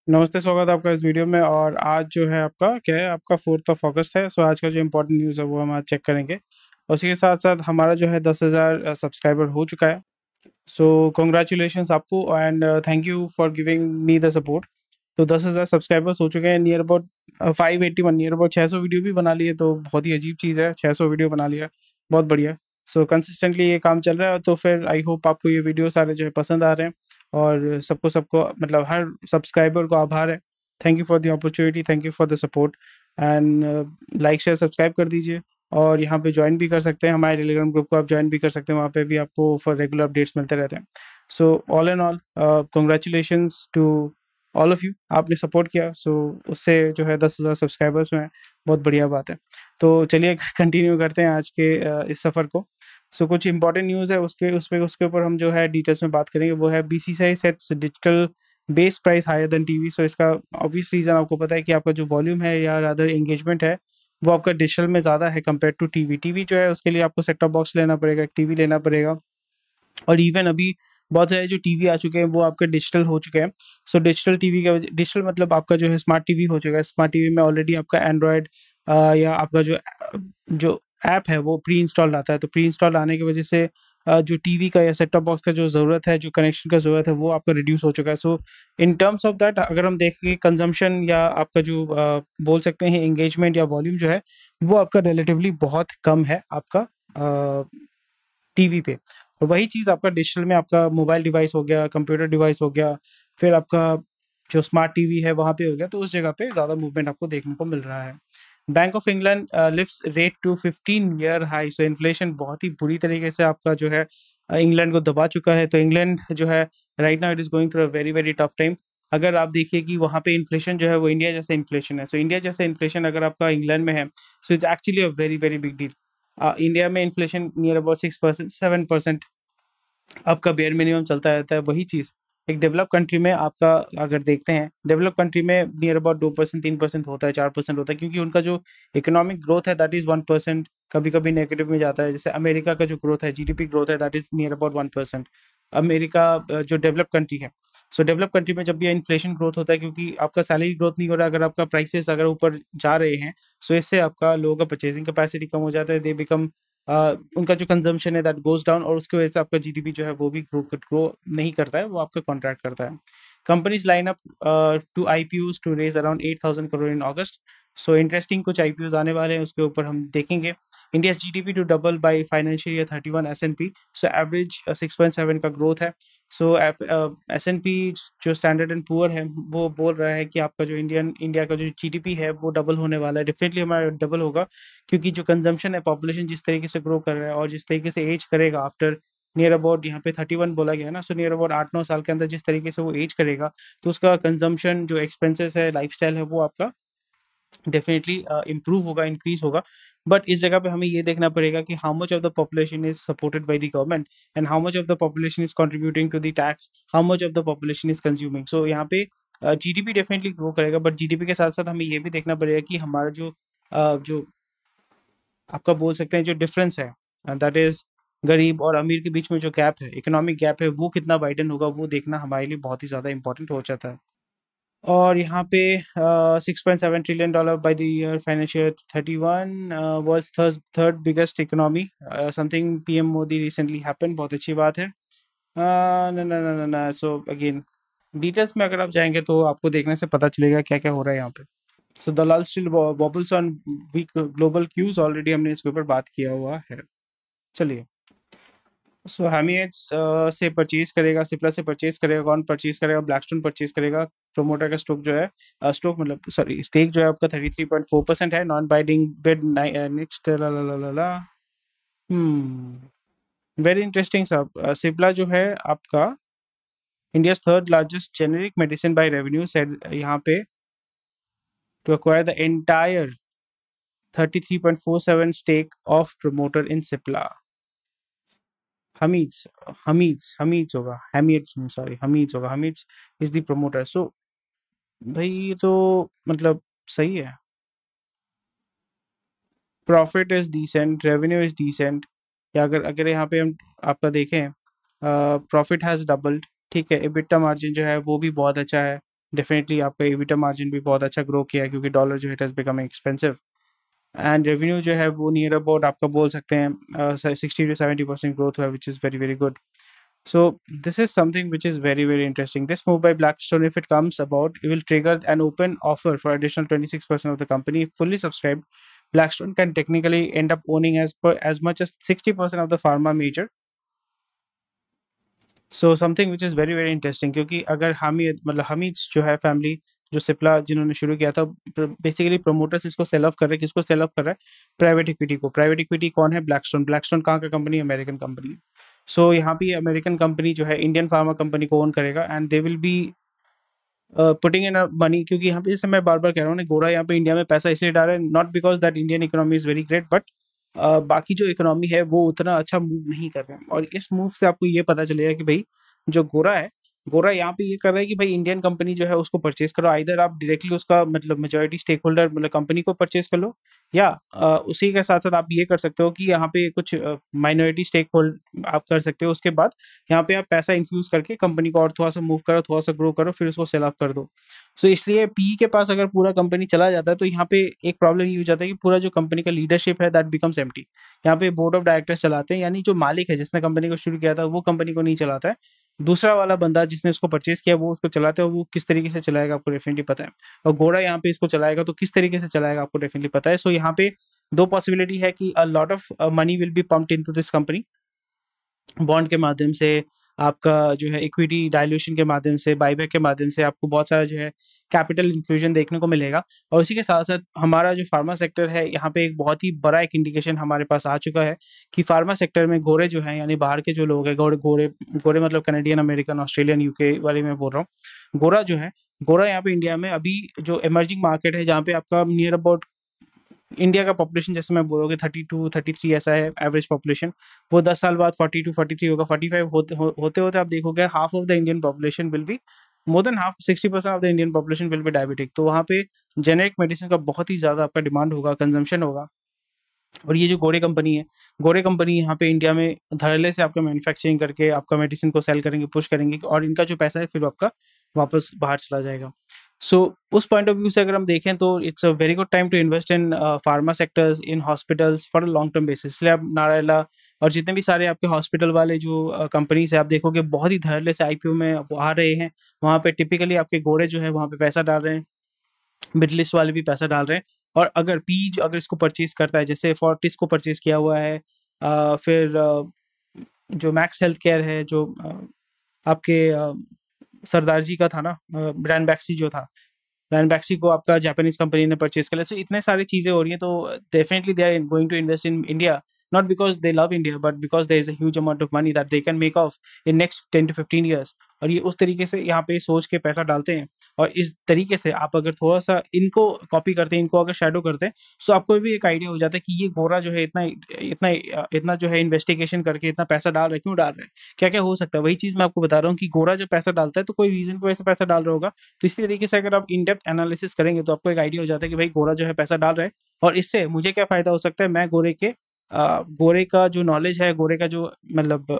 नमस्ते, स्वागत है आपका इस वीडियो में। और आज जो है आपका क्या है, आपका 4 अगस्त है। सो आज का जो इम्पोर्टेंट न्यूज़ है वो हम आज चेक करेंगे। उसी के साथ साथ हमारा जो है 10,000 सब्सक्राइबर हो चुका है। सो कॉन्ग्रेचुलेशंस आपको and thank you for giving me the support. तो 10,000 सब्सक्राइबर्स हो चुके हैं। Near about 581, near about 600 video भी बना लिए, तो बहुत ही अजीब चीज़ है। 600 वीडियो बना लिया, बहुत बढ़िया। सो कंसिस्टेंटली ये काम चल रहा है। तो फिर आई होप आपको ये वीडियो सारे जो है पसंद आ रहे हैं। और सबको सबको मतलब हर सब्सक्राइबर को आभार है। Thank you for the opportunity, thank you for the support and like share subscribe कर दीजिए। और यहाँ पे ज्वाइन भी कर सकते हैं, हमारे टेलीग्राम ग्रुप को आप ज्वाइन भी कर सकते हैं। वहाँ पे भी आपको फॉर रेगुलर अपडेट्स मिलते रहते हैं। So all and all congratulations to all of you. आपने सपोर्ट किया, सो उससे जो है 10,000 सब्सक्राइबर्स हुए हैं, बहुत बढ़िया बात है। तो चलिए कंटिन्यू करते हैं आज के इस सफ़र को। सो कुछ इंपॉर्टेंट न्यूज़ है, उसके ऊपर हम जो है डिटेल्स में बात करेंगे। वो है BCCI sets digital base price higher than TV. So इसका ऑब्वियस रीज़न आपको पता है कि आपका जो वॉल्यूम है या रादर एंगेजमेंट है वो आपका डिजिटल में ज़्यादा है कंपेयर टू टीवी। टीवी जो है उसके लिए आपको सेट टॉप बॉक्स लेना पड़ेगा, एक टीवी लेना पड़ेगा। और इवन अभी बहुत सारे जो टीवी आ चुके हैं वो आपके डिजिटल हो चुके हैं। सो डिजिटल टीवी का डिजिटल मतलब आपका जो है स्मार्ट टीवी हो चुका है। स्मार्ट टीवी में ऑलरेडी आपका एंड्रॉयड या आपका जो ऐप है वो प्री इंस्टॉल आता है। तो प्री इंस्टॉल आने की वजह से जो टीवी का या सेट टॉप बॉक्स का जो ज़रूरत है, जो कनेक्शन का ज़रूरत है, वो आपका रिड्यूस हो चुका है। सो इन टर्म्स ऑफ दैट अगर हम देखें कंजम्पशन या आपका जो बोल सकते हैं एंगेजमेंट या वॉल्यूम जो है वो आपका रिलेटिवली बहुत कम है आपका टीवी पे। और वही चीज़ आपका डिजिटल में आपका मोबाइल डिवाइस हो गया, कंप्यूटर डिवाइस हो गया, फिर आपका जो स्मार्ट टीवी है वहाँ पे हो गया। तो उस जगह पे ज़्यादा मूवमेंट आपको देखने को मिल रहा है। Bank of England lifts rate to 15 year high. So inflation बहुत ही बुरी तरीके से आपका जो है इंग्लैंड को दबा चुका है। तो इंग्लैंड जो है right now it is going through a very very tough time. अगर आप देखिए कि वहाँ पे इन्फ्लेशन जो है वो इंडिया जैसे इन्फ्लेशन है। सो इंडिया जैसे इन्फ्लेशन अगर आपका इंग्लैंड में है, so it's actually a very very big deal. India में इन्फ्लेशन नियर अबाउट 6%, 7% आपका बेयर मिनिमम चलता रहता है। वही चीज़ एक डेवलप कंट्री में आपका अगर देखते हैं, डेवलप कंट्री में नियर अबाउट 2%, 3% होता है, 4% होता है, क्योंकि उनका जो इकोनॉमिक ग्रोथ है दैट इज़ 1%, कभी कभी नेगेटिव में जाता है। जैसे अमेरिका का जो ग्रोथ है, जीडीपी ग्रोथ है, that is near about 1%। America जो डेवलप कंट्री है, सो डेवलप कंट्री में जब भी इन्फ्लेशन ग्रोथ होता है, क्योंकि आपका सैलरी ग्रोथ नहीं हो रहा, अगर आपका प्राइसेस अगर ऊपर जा रहे हैं, सो इससे आपका लोगों का परचेजिंग कैपेसिटी कम हो जाता है। दे बिकम उनका जो कंजम्पशन है दैट गोज डाउन, और उसकी वजह से आपका जीडीपी जो है वो भी ग्रो नहीं करता है, वो आपका कॉन्ट्रैक्ट करता है। Companies line up to IPOs to raise around 8,000 crore in August. So interesting कुछ आईपीओज आने वाले हैं, उसके ऊपर हम देखेंगे। India GDP to double by financial year 31 S and P. So average 6.7 का ग्रोथ है। सो एसएनपी जो स्टैंडर्ड एंड पुअर है वो बोल रहा है कि आपका जो इंडिया का जो जीडीपी है वो डबल होने वाला है। डेफिनेटली हमारा डबल होगा, क्योंकि जो कंजम्पशन है, पॉपुलेशन जिस तरीके से ग्रो कर रहा है और जिस तरीके से एज करेगा आफ्टर नियर अबाउट यहाँ पे 31 बोला गया है ना, सो नियर अबाउट 8-9 साल के अंदर जिस तरीके से वो एज करेगा, तो उसका कंजम्पशन जो एक्सपेंसेस है, लाइफस्टाइल है, वो आपका डेफिनेटली इम्प्रूव होगा, इंक्रीज होगा। बट इस जगह पे हमें ये देखना पड़ेगा कि how much of the population is supported by the government and how much of the population is contributing to the tax, how much of the population is consuming. So यहाँ पे जीडीपी डेफिनेटली ग्रो करेगा, but GDP के साथ साथ हमें ये भी देखना पड़ेगा कि हमारा जो आपका बोल सकते हैं जो डिफरेंस है, दैट इज गरीब और अमीर के बीच में जो गैप है, इकोनॉमिक गैप है, वो कितना वाइडन होगा, वो देखना हमारे लिए बहुत ही ज़्यादा इंपॉर्टेंट हो जाता है। और यहाँ पे 6.7 trillion dollar by the year financial 31, world's third biggest economy, something PM Modi recently happen, बहुत अच्छी बात है। ना ना ना ना ना सो अगेन डिटेल्स में अगर आप जाएंगे तो आपको देखने से पता चलेगा क्या क्या हो रहा है यहाँ पे। So Dalal street wobbles on weak global cues, already हमने इसके ऊपर बात किया हुआ है। चलिए, सो हैमिएट्स से परचेज करेगा, सिप्ला से परचेज करेगा, कौन परचेज करेगा? ब्लैकस्टोन परचेज करेगा। प्रोमोटर का स्टॉक जो है स्टॉक मतलब सॉरी स्टेक जो है आपका 33.4% है। नॉन बाइंडिंग बिड नेक्स्ट ला वेरी इंटरेस्टिंग सब। सिप्ला जो है आपका India's third largest generic medicine by revenue said यहाँ पे to acquire the entire 33.47 stake of promoter in Cipla. Hamieds Hamieds होगा, हमीद्स सॉरी हमीद्स होगा, Hamieds is the promoter. So भाई ये तो मतलब सही है। Profit is decent, revenue is decent. या अगर अगर यहाँ पे हम आपका देखें, प्रॉफिट हैज़ डबल्ड, ठीक है। एबिटा मार्जिन जो है वो भी बहुत अच्छा है। डेफिनेटली आपका एबिटा मार्जिन भी बहुत अच्छा ग्रो किया है, क्योंकि डॉलर जो है it has become expensive. And revenue जो है वो नियर अबाउट आपका बोल सकते हैं 60 to 70% ग्रोथ हुआ, which is very very good. So this is something which is very very interesting. This move by Blackstone, if it comes about, it will trigger an open offer for additional 26% of the company. If fully subscribed, Blackstone can technically end up owning as much as 60% of the pharma major. So something which is very very interesting, क्योंकि अगर हमीद जो है family, जो सिप्ला जिन्होंने शुरू किया था, basically promoters इसको सेल ऑफ कर रहे हैं. किसको सेल ऑफ कर रहा है? प्राइवेट इक्विटी को. प्राइवेट इक्विटी कौन है? ब्लैकस्टोन. ब्लैकस्टोन कहाँ का कंपनी? अमेरिकन कंपनी है. सो यहाँ पे अमेरिकन कंपनी जो है इंडियन फार्मा कंपनी को ओन करेगा, and they will be putting in money. क्योंकि यहाँ पे जैसे मैं बार बार कह रहा हूँ, गोरा यहाँ पे इंडिया में पैसा इसलिए डाल रहा है, not because that Indian economy is very great, but बाकी जो इकोनॉमी है वो उतना अच्छा मूव नहीं कर रहे हैं. और इस मूव से आपको ये पता चलेगा कि भाई जो गोरा है, गोरा यहाँ पे ये कर रहा है कि भाई इंडियन कंपनी जो है उसको परचेज करो. आइदर आप डायरेक्टली उसका मतलब मेजॉरिटी स्टेक होल्डर मतलब कंपनी को परचेज कर लो, या उसी के साथ साथ आप ये कर सकते हो कि यहाँ पे कुछ माइनॉरिटी स्टेक होल्ड आप कर सकते हो. उसके बाद यहाँ पे आप पैसा इन्फ्यूज करके कंपनी को और थोड़ा सा मूव करो, थोड़ा सा ग्रो करो, फिर उसको सेल ऑफ कर दो. सो इसलिए पीई के पास अगर पूरा कंपनी चला जाता है तो यहाँ पे एक प्रॉब्लम ये हो जाता है कि पूरा जो कंपनी का लीडरशिप है दैट बिकम्स एम्प्टी. यहाँ पे बोर्ड ऑफ डायरेक्टर्स चलाते हैं, यानी जो मालिक है जिसने कंपनी को शुरू किया था वो कंपनी को नहीं चलाता है. दूसरा वाला बंदा जिसने उसको परचेज किया वो उसको चलाता है. वो किस तरीके से चलाएगा आपको डेफिनेटली पता है, और गोरा यहाँ पे इसको चलाएगा तो किस तरीके से चलाएगा आपको डेफिनेटली पता है. सो यहाँ पे दो पॉसिबिलिटी है कि a lot of money will be pumped into this company. Bond के माध्यम से, आपका जो है इक्विटी डाइल्यूशन के माध्यम से, बायबैक के माध्यम से आपको बहुत सारा जो है कैपिटल इन्फ्यूजन देखने को मिलेगा. और उसी के साथ साथ हमारा जो फार्मा सेक्टर है, यहाँ पे एक बहुत ही बड़ा एक इंडिकेशन हमारे पास आ चुका है कि फार्मा सेक्टर में गोरे जो हैं, यानी बाहर के जो लोग हैं, गोरे मतलब कैनेडियन, अमेरिकन, ऑस्ट्रेलियन, यूके वाले मैं बोल रहा हूँ. गोरा जो है, गोरा यहाँ पे इंडिया में अभी जो इमर्जिंग मार्केट है, जहाँ पे आपका नियर अबाउट इंडिया का पॉपुलेशन, जैसे मैं बोलोगे 32-33 ऐसा है एवरेज पॉपुलेशन, वो 10 साल बाद 42-43 होगा. 45 होते होते आप देखोगे half of the Indian population will be, more than half, 60% of the Indian population will be diabetic. तो वहाँ पे जेनेरिक मेडिसिन का बहुत ही ज़्यादा आपका डिमांड होगा, कंजम्पशन होगा. और ये जो गोरे कंपनी है, गोरे कंपनी यहाँ पे इंडिया में धड़ल्ले से आपका मैन्युफैक्चरिंग करके आपका मेडिसिन को सेल करेंगे, पुश करेंगे, और इनका जो पैसा है फिर आपका वापस बाहर चला जाएगा. सो उस पॉइंट ऑफ व्यू से अगर हम देखें तो it's a very good time to invest in pharma sectors, in hospitals for long term basis. इसलिए आप नारायला और जितने भी सारे आपके हॉस्पिटल वाले जो कंपनीज है, आप देखोगे बहुत ही धड़ल्ले से आईपीओ में वो आ रहे हैं. वहाँ पे टिपिकली आपके गोरे जो है वहाँ पे पैसा डाल रहे हैं, मिडिल ईस्ट वाले भी पैसा डाल रहे हैं. और अगर पी जो अगर इसको परचेज करता है, जैसे फोर्टिस को परचेज किया हुआ है, फिर जो मैक्स हेल्थ केयर है, जो आपके सरदार जी का था ना, ब्रांड बैक्सी जो था, ब्रांड बैक्सी को आपका जापानीज कंपनी ने परचेज कर लिया. सो इतने सारी चीज़ें हो रही हैं, तो definitely they are going to invest in India, not because they love India, but because there is a huge amount of money that they can make of in next 10 to 15 years. और ये उस तरीके से यहाँ पे सोच के पैसा डालते हैं. और इस तरीके से आप अगर थोड़ा सा इनको कॉपी करते हैं, इनको अगर शेडो करते हैं, तो आपको भी एक आइडिया हो जाता है कि ये गोरा जो है इतना इतना इतना जो है इन्वेस्टिगेशन करके इतना पैसा डाल रहे हैं, क्यों डाल रहे हैं, क्या क्या हो सकता है. वही चीज़ मैं आपको बता रहा हूँ कि गोरा जो पैसा डालता है तो कोई रीजन की वजह से पैसा डाल रहा होगा. तो इसी तरीके से अगर आप इन डेप्थ एनालिसिस करेंगे तो आपको एक आइडिया हो जाता है कि भाई गोरा जो है पैसा डाल रहा है, और इससे मुझे क्या फ़ायदा हो सकता है. मैं गोरे का जो नॉलेज है, गोरे का जो मतलब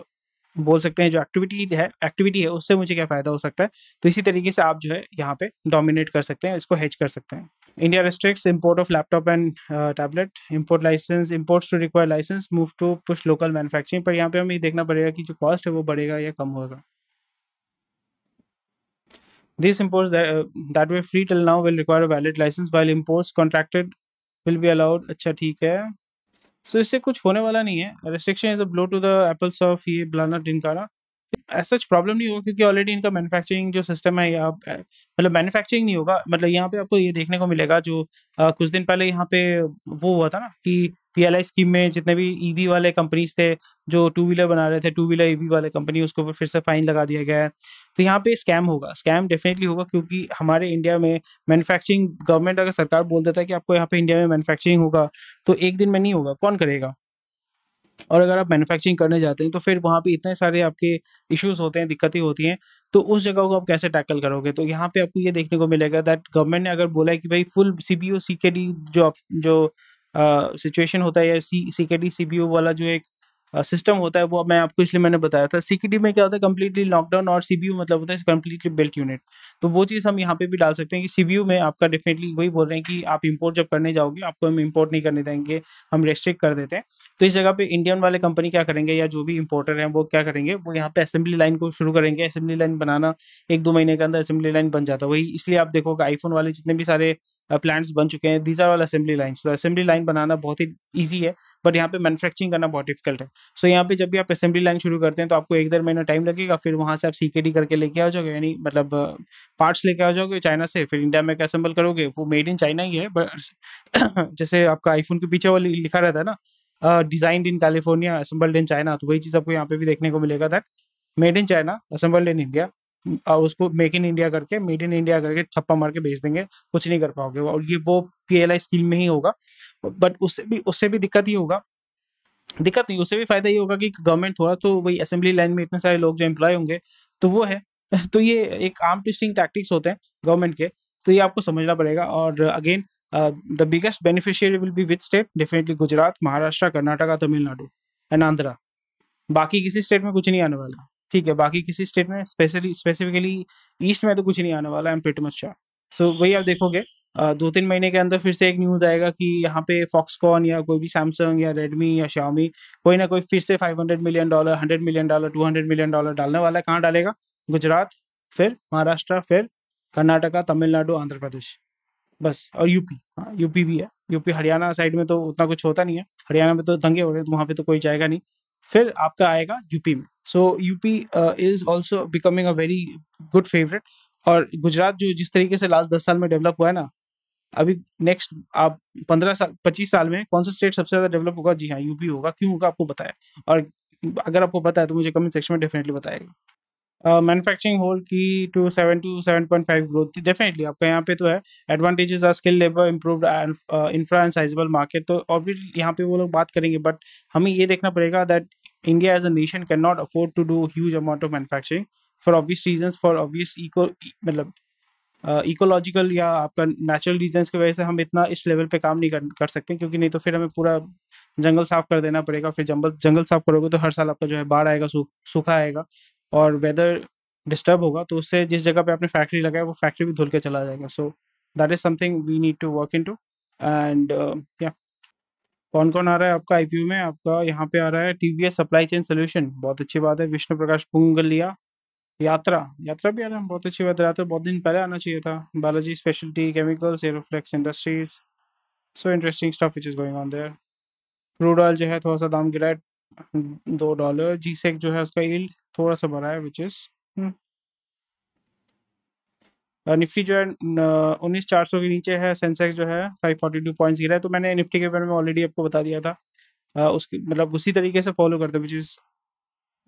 बोल सकते हैं जो एक्टिविटी है, उससे मुझे क्या फ़ायदा हो सकता है. तो इसी तरीके से आप जो है यहाँ पे डोमिनेट कर सकते हैं, इसको हेज कर सकते हैं. India restricts import of laptop and tablet. Imports to require license, move to push local manufacturing. पर यहाँ पे हमें देखना पड़ेगा कि जो कॉस्ट है वो बढ़ेगा या कम होगा. These imports that were free till now will require a valid license, while imports contracted will be allowed. अच्छा ठीक है. सो इससे कुछ होने वाला नहीं है. Restriction is a blow to the apples of ये ब्लाना टिनकाना. ऐसा प्रॉब्लम नहीं होगा, क्योंकि ऑलरेडी इनका मैन्युफैक्चरिंग जो सिस्टम है, या मतलब मैन्युफैक्चरिंग नहीं होगा. मतलब यहाँ पे आपको ये देखने को मिलेगा, जो कुछ दिन पहले यहाँ पे वो हुआ था ना कि पीएलआई स्कीम में जितने भी ईवी वाले कंपनीज थे जो टू व्हीलर बना रहे थे, टू व्हीलर ईवी वाले कंपनी, उसके ऊपर फिर से फाइन लगा दिया गया है. तो यहाँ पे स्कैम होगा, स्कैम डेफिनेटली होगा, क्योंकि हमारे इंडिया में मैन्युफैक्चरिंग, गवर्नमेंट अगर सरकार बोल देता है कि आपको यहाँ पे इंडिया में मैन्युफैक्चरिंग होगा, तो एक दिन में नहीं होगा, कौन करेगा. और अगर आप मैन्युफैक्चरिंग करने जाते हैं तो फिर वहाँ पे इतने सारे आपके इश्यूज होते हैं, दिक्कतें होती हैं, तो उस जगह को आप कैसे टैकल करोगे. तो यहाँ पे आपको ये देखने को मिलेगा दैट गवर्नमेंट ने अगर बोला है कि भाई फुल सीपीयू सीकेडी जो सिचुएशन होता है, या सीकेडी सीपीयू वाला जो एक सिस्टम होता है वो मैं आपको इसलिए मैंने बताया था। सीकेडी में क्या होता है कंप्लीटली लॉकडाउन, और सीपीयू मतलब होता है कंप्लीटली बिल्ट यूनिट। तो वो चीज़ हम यहाँ पे भी डाल सकते हैं कि सीपीयू में आपका डेफिनेटली वही बोल रहे हैं कि आप इंपोर्ट जब करने जाओगे आपको हम इंपोर्ट नहीं करने देंगे, हम रेस्ट्रिक्ट कर देते हैं। तो इस जगह पे इंडियन वाले कंपनी क्या करेंगे या जो भी इंपोर्टर हैं वो क्या करेंगे, वो यहाँ पे असेंबली लाइन को शुरू करेंगे। असेंबली लाइन बनाना 1-2 महीने के अंदर असेंबली लाइन बन जाता है। वही इसलिए आप देखोगे आईफोन वाले जितने भी सारे प्लांट्स बन चुके हैं, these are all assembly lines. तो असेंबली लाइन बनाना बहुत ही ईजी है, बट यहाँ पे मैन्युफैक्चरिंग करना बहुत डिफिकल्ट है। सो यहाँ पे जब भी आप असेंबली लाइन शुरू करते हैं तो आपको 1-1.5 महीना टाइम लगेगा, फिर वहाँ से आप सीकेडी करके लेके आ जाओगे, यानी मतलब पार्ट्स लेके आ जाओगे चाइना से, फिर इंडिया में असेंबल करोगे। वो मेड इन चाइना ही है, बट जैसे आपका आईफोन के पीछे वाली लिखा रहता है ना, designed in California assembled in China, तो वही चीज़ आपको यहाँ पे भी देखने को मिलेगा, that made in China assembled in India. और उसको मेक इन इंडिया करके, मेड इन इंडिया करके छप्पा मार के बेच देंगे, कुछ नहीं कर पाओगे। और ये वो पीएलआई स्कीम में ही होगा, बट उससे भी दिक्कत ही होगा, दिक्कत नहीं, उससे भी फायदा ये होगा कि गवर्नमेंट थोड़ा तो वही असेंबली लाइन में इतने सारे लोग जो एम्प्लॉय होंगे, तो वो है तो ये एक आर्म ट्विस्टिंग टैक्टिक्स होते हैं गवर्नमेंट के, तो ये आपको समझना पड़ेगा। और again the biggest beneficiary will be which state, definitely Gujarat, Maharashtra, Karnataka, Tamil Nadu and Andhra. बाकी किसी स्टेट में कुछ नहीं आने वाला, ठीक है, बाकी किसी स्टेट में स्पेसिफिकली ईस्ट में तो कुछ नहीं आने वाला, I am pretty much sure. So वही आप देखोगे 2-3 महीने के अंदर फिर से एक न्यूज़ आएगा कि यहाँ पे फॉक्सकॉन या कोई भी सैमसंग या रेडमी या शाओमी कोई ना कोई फिर से $500 मिलियन, $100 मिलियन, $200 मिलियन डालने वाला है। कहाँ डालेगा? गुजरात, फिर महाराष्ट्र, फिर कर्नाटका, तमिलनाडु, आंध्र प्रदेश, बस। और यूपी, हाँ यूपी भी है। यूपी हरियाणा साइड में तो उतना कुछ होता नहीं है, हरियाणा में तो दंगे हो रहे हैं तो वहाँ पे तो कोई जाएगा नहीं। फिर आपका आएगा यूपी में। So UP is also becoming a very good favourite. और गुजरात जो जिस तरीके से लास्ट 10 साल में डेवलप हुआ है ना, अभी नेक्स्ट आप 15 साल 25 साल में कौन सा स्टेट सबसे ज़्यादा डेवलप होगा? जी हाँ, यूपी होगा। क्यों होगा आपको पता है? और अगर आपको पता है तो मुझे कमेंट सेक्शन में डेफिनेटली बताइएगा। मैन्युफैक्चरिंग होल्ड की टू 7 to 7.5 ग्रोथ, डेफिनेटली आपका यहाँ पे तो है। Advantages are skill, labour, improved infra and sizeable market. तो ऑब्वियसली यहाँ पे वो लोग बात करेंगे, बट हमें ये देखना पड़ेगा that India as a nation can not afford to do huge amount of manufacturing for obvious reasons, for obvious मतलब इकोलॉजिकल या आपका नेचुरल रीजंस की वजह से हम इतना इस लेवल पे काम नहीं कर सकते, क्योंकि नहीं तो फिर हमें पूरा जंगल साफ कर देना पड़ेगा। फिर जंगल साफ करोगे तो हर साल आपका जो है बाढ़ आएगा, सूखा आएगा और वेदर डिस्टर्ब होगा, तो उससे जिस जगह पे आपने फैक्ट्री लगाया वो फैक्ट्री भी धुल के चला जाएगा। So that is something we need to work into. And या कौन कौन आ रहा है आपका आईपीओ में? आपका यहाँ पे आ रहा है टीवीएस सप्लाई चेन सोल्यूशन, बहुत अच्छी बात है। विष्णु प्रकाश पुंगलिया, यात्रा यात्रा भी आ रहा है, बहुत अच्छी बात है। यात्रा बहुत दिन पहले आना चाहिए था। Balaji speciality chemicals, Aeroflex industries, so interesting stuff which is going on there. Crude oil जो है थोड़ा सा दाम गिरा है, $2। जीसेक जो है उसका यील्ड थोड़ा सा बढ़ा है, विच इज निफ्टी जो है 19,400 के नीचे है। सेंसेक्स जो है 542 पॉइंट्स गिरा है। तो मैंने निफ्टी के बारे में ऑलरेडी आपको बता दिया था, उसकी मतलब उसी तरीके से फॉलो करते, विच इज़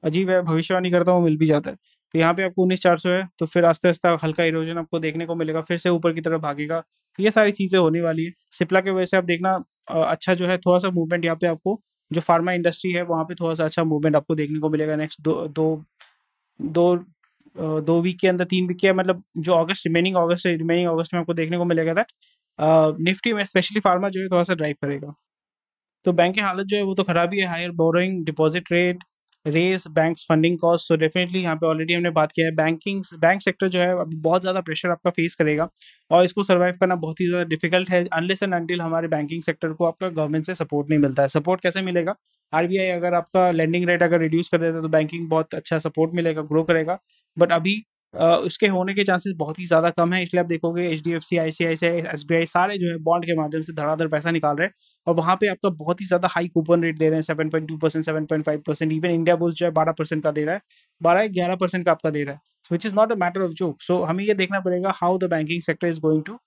अजीब है, भविष्यवाणी करता हूँ मिल भी जाता है। तो यहाँ पे आपको 19,400 है, तो फिर आस्ते आस्ते हल्का इरोजन आपको देखने को मिलेगा, फिर से ऊपर की तरफ भागेगा। तो ये सारी चीज़ें होने वाली है। सिप्ला की वजह से आप देखना अच्छा जो है थोड़ा सा मूवमेंट यहाँ पे आपको, जो फार्मा इंडस्ट्री है वहाँ पे थोड़ा सा अच्छा मूवमेंट आपको देखने को मिलेगा नेक्स्ट दो वीक के अंदर, 3 वीक के, मतलब जो रिमेनिंग अगस्त में आपको देखने को मिलेगा दैट निफ्टी में स्पेशली फार्मा जो है थोड़ा सा ड्राइव करेगा। तो बैंक की हालत जो है वो तो खराब ही है। Higher borrowing, deposit rate, race, banks funding cost. So definitely यहाँ पे ऑलरेडी हमने बात किया है, बैंक सेक्टर जो है अभी बहुत ज़्यादा प्रेशर आपका फेस करेगा और इसको सर्वाइव करना बहुत ही ज़्यादा डिफिकल्ट है अनलेस एंड अनटिल हमारे बैंकिंग सेक्टर को आपका गवर्नमेंट से सपोर्ट नहीं मिलता है। सपोर्ट कैसे मिलेगा? आरबीआई अगर आपका लेंडिंग रेट अगर रिड्यूस कर देता है तो बैंकिंग बहुत अच्छा सपोर्ट मिलेगा, ग्रो करेगा। बट अभी उसके होने के चांसेस बहुत ही ज़्यादा कम है, इसलिए आप देखोगे एचडीएफसी, आईसीआईसीआई, एसबीआई सारे जो है बॉन्ड के माध्यम से धड़ाधड़ पैसा निकाल रहे हैं और वहाँ पे आपका बहुत ही ज़्यादा हाई कूपन रेट दे रहे हैं, 7.2%, 7.5%। इवन इंडिया बुल्स जो है 12% का दे रहा है, 12-11% का आपका दे रहा है, which is not a matter of joke. So हमें ये देखना पड़ेगा how the banking sector is going to,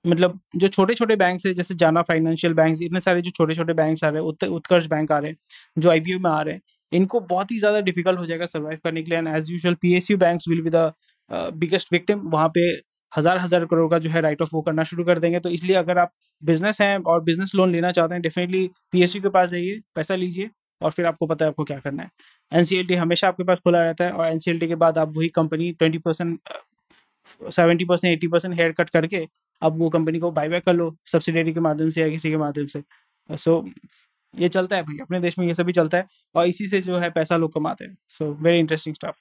मतलब जो छोटे छोटे बैंक्स है जैसे जाना फाइनेंशियल बैंक, इतने सारे जो छोटे छोटे बैंक्स आ रहे हैं, उत्कर्ष बैंक आ रहे हैं जो आईपीओ में आ रहे हैं, इनको बहुत ही ज़्यादा डिफिकल्ट हो जाएगा सर्वाइव करने के लिए। And as usual PSU banks will be the biggest victim. वहाँ पे हज़ार करोड़ का जो है राइट ऑफ वो करना शुरू कर देंगे। तो इसलिए अगर आप बिजनेस हैं और बिजनेस लोन लेना चाहते हैं, डेफिनेटली पीएसयू के पास जाइए, पैसा लीजिए और फिर आपको पता है आपको क्या करना है। एनसीएलटी हमेशा आपके पास खुला रहता है और एनसीएलटी के बाद आप वही कंपनी 20%, 70%, 80% हेयर कट करके अब वो कंपनी को बाईबैक कर लो सब्सिडियरी के माध्यम से या किसी के माध्यम से। सो ये चलता है भाई, अपने देश में ये सभी चलता है और इसी से जो है पैसा लोग कमाते हैं। So very interesting stuff.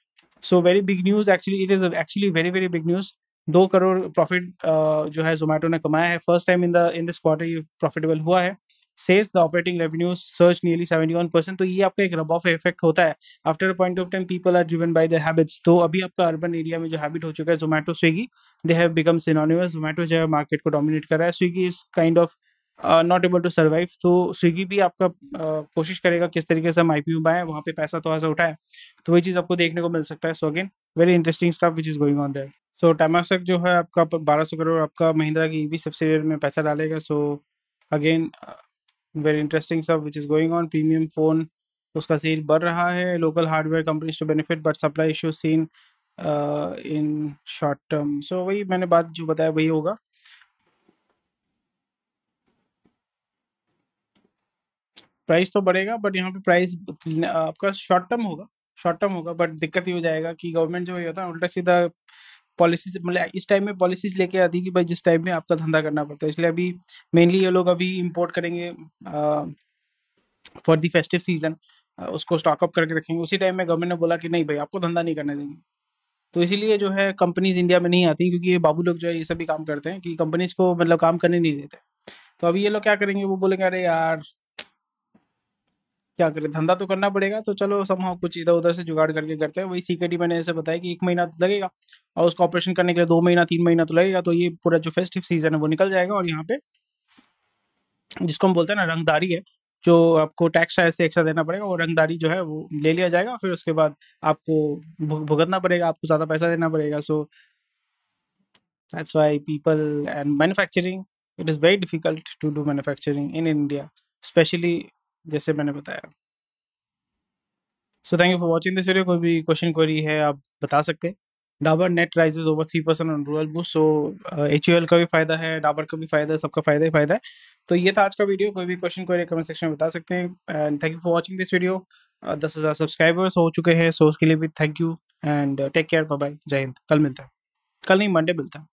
So very big news, actually it is actually very very big news. 2 crore profit जो है ज़ोमैटो ने कमाया है, first time in this quarter ये प्रॉफिटेबल हुआ है। Sales the operating revenues surge nearly 71%। तो ये आपका एक रब ऑफ इफेक्ट होता है। After a point of time people are driven by their habits. तो अभी आपका अर्बन एरिया में जो हैबिट हो चुका है Zomato Swiggy, they have become synonymous. Zomato जो है मार्केट को डोमिनेट कर रहा है, Swiggy is kind of not able to survive. तो स्विगी भी आपका कोशिश करेगा किस तरीके से हम आईपीओ बाएं, वहाँ पे पैसा थोड़ा सा उठाए, तो वही चीज़ आपको देखने को मिल सकता है। सो again very interesting stuff which is going on there. So Temasek जो है आपका 1200 करोड़ आपका महिंद्रा की ईवी सब्सिडियरी में पैसा डालेगा। So again very interesting stuff which is going on. Premium phone उसका सेल बढ़ रहा है। Local hardware companies to benefit but supply issue seen in short term. So वही मैंने बात जो बताया वही होगा। प्राइस तो बढ़ेगा बट यहाँ पे प्राइस आपका शॉर्ट टर्म होगा बट दिक्कत ये हो जाएगा कि गवर्नमेंट जो ये होता है उल्टा सीधा पॉलिसीज, मतलब इस टाइम में पॉलिसीज लेके आती है कि भाई जिस टाइम में आपका धंधा करना पड़ता है। इसलिए अभी मेनली ये लोग अभी इंपोर्ट करेंगे फॉर दी फेस्टिव सीजन, उसको स्टॉकअप करके रखेंगे। उसी टाइम में गवर्नमेंट ने बोला कि नहीं भाई आपको धंधा नहीं करने देंगे। तो इसीलिए जो है कंपनीज इंडिया में नहीं आती, क्योंकि ये बाबू लोग जो है ये सभी काम करते हैं कि कंपनीज को मतलब काम करने नहीं देते। तो अभी ये लोग क्या करेंगे, वो बोलेंगे अरे यार क्या करें, धंधा तो करना पड़ेगा, तो चलो समहाउ कुछ इधर उधर से जुगाड़ करके करते हैं। वही सीकेडी मैंने ऐसे बताया कि 1 महीना तो लगेगा और उसका ऑपरेशन करने के लिए 2 महीना 3 महीना तो लगेगा। तो ये पूरा जो फेस्टिव सीजन है वो निकल जाएगा और यहाँ पे जिसको हम बोलते हैं ना रंगदारी है, जो आपको टैक्स शायद से एक्स्ट्रा देना पड़ेगा, वो रंगदारी जो है वो ले लिया जाएगा। फिर उसके बाद आपको भुगतना पड़ेगा, आपको ज़्यादा पैसा देना पड़ेगा। So that's why people and manufacturing, it is very difficult to do manufacturing in India specially, जैसे मैंने बताया। So thank you for watching this video. कोई भी क्वेश्चन क्वेरी है आप बता सकते हैं। Dabur net rises over 3% on rural boost. So HUL का भी फायदा है, डाबर का भी फायदा है, सबका फायदा ही फायदा है। तो ये था आज का वीडियो। कोई भी क्वेश्चन क्वेरी कमेंट सेक्शन में बता सकते हैं। And thank you for watching this video. 10,000 subscribers हो चुके हैं, सो उसके लिए भी thank you and take care, bye bye, जय हिंद। कल मिलता है, कल नहीं मंडे मिलता है।